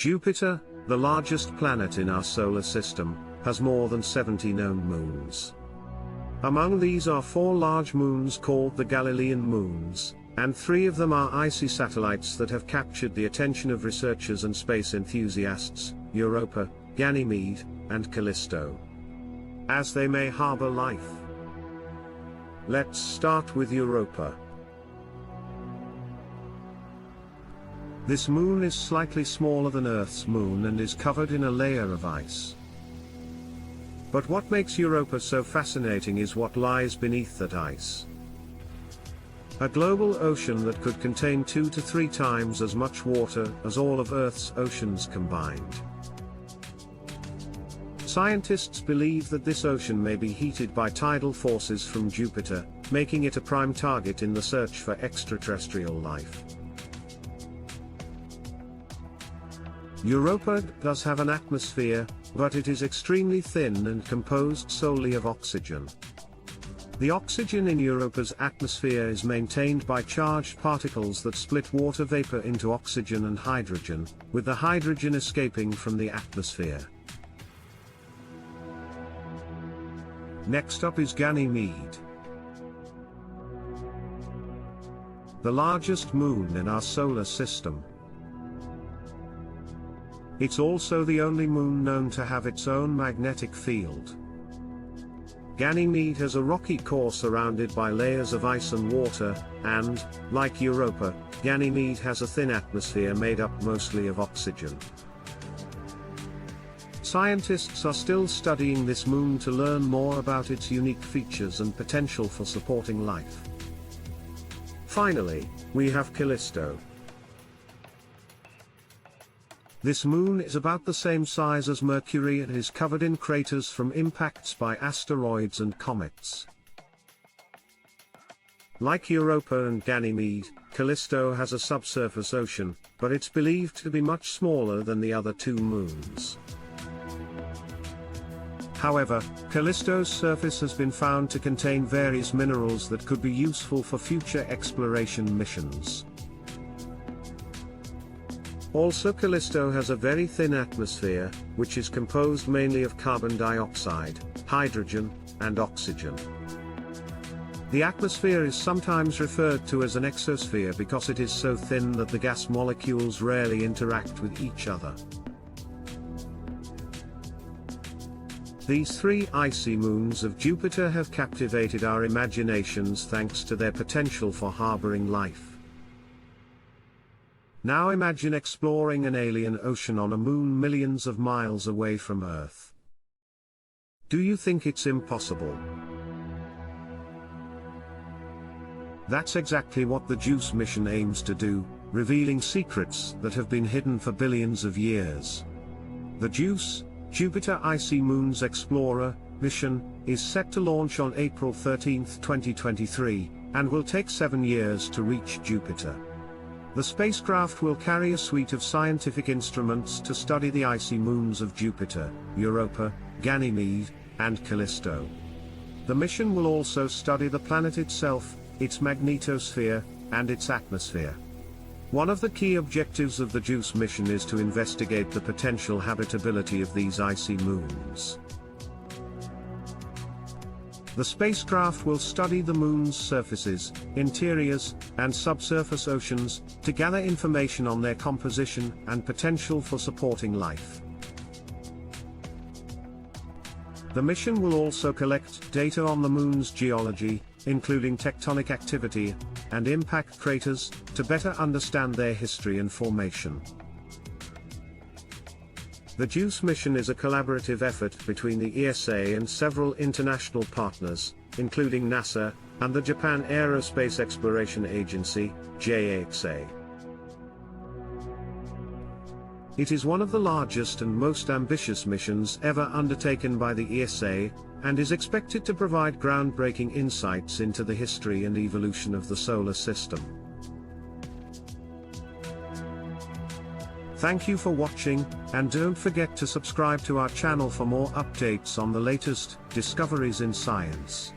Jupiter, the largest planet in our solar system, has more than 70 known moons. Among these are 4 large moons called the Galilean moons, and 3 of them are icy satellites that have captured the attention of researchers and space enthusiasts: Europa, Ganymede, and Callisto. As they may harbor life. Let's start with Europa. This moon is slightly smaller than Earth's moon and is covered in a layer of ice. But what makes Europa so fascinating is what lies beneath that ice. A global ocean that could contain 2 to 3 times as much water as all of Earth's oceans combined. Scientists believe that this ocean may be heated by tidal forces from Jupiter, making it a prime target in the search for extraterrestrial life. Europa does have an atmosphere, but it is extremely thin and composed solely of oxygen. The oxygen in Europa's atmosphere is maintained by charged particles that split water vapor into oxygen and hydrogen, with the hydrogen escaping from the atmosphere. Next up is Ganymede, the largest moon in our solar system. It's also the only moon known to have its own magnetic field. Ganymede has a rocky core surrounded by layers of ice and water, and, like Europa, Ganymede has a thin atmosphere made up mostly of oxygen. Scientists are still studying this moon to learn more about its unique features and potential for supporting life. Finally, we have Callisto. This moon is about the same size as Mercury and is covered in craters from impacts by asteroids and comets. Like Europa and Ganymede, Callisto has a subsurface ocean, but it's believed to be much smaller than the other 2 moons. However, Callisto's surface has been found to contain various minerals that could be useful for future exploration missions. Also, Callisto has a very thin atmosphere, which is composed mainly of carbon dioxide, hydrogen, and oxygen. The atmosphere is sometimes referred to as an exosphere because it is so thin that the gas molecules rarely interact with each other. These 3 icy moons of Jupiter have captivated our imaginations thanks to their potential for harboring life. Now imagine exploring an alien ocean on a moon millions of miles away from Earth. Do you think it's impossible? That's exactly what the JUICE mission aims to do, revealing secrets that have been hidden for billions of years. The JUICE, Jupiter Icy Moons Explorer, mission, is set to launch on April 13, 2023, and will take 7 years to reach Jupiter. The spacecraft will carry a suite of scientific instruments to study the icy moons of Jupiter, Europa, Ganymede, and Callisto. The mission will also study the planet itself, its magnetosphere, and its atmosphere. One of the key objectives of the JUICE mission is to investigate the potential habitability of these icy moons. The spacecraft will study the moon's surfaces, interiors, and subsurface oceans, to gather information on their composition and potential for supporting life. The mission will also collect data on the moon's geology, including tectonic activity and impact craters, to better understand their history and formation. The JUICE mission is a collaborative effort between the ESA and several international partners, including NASA, and the Japan Aerospace Exploration Agency, JAXA. It is one of the largest and most ambitious missions ever undertaken by the ESA, and is expected to provide groundbreaking insights into the history and evolution of the solar system. Thank you for watching, and don't forget to subscribe to our channel for more updates on the latest discoveries in science.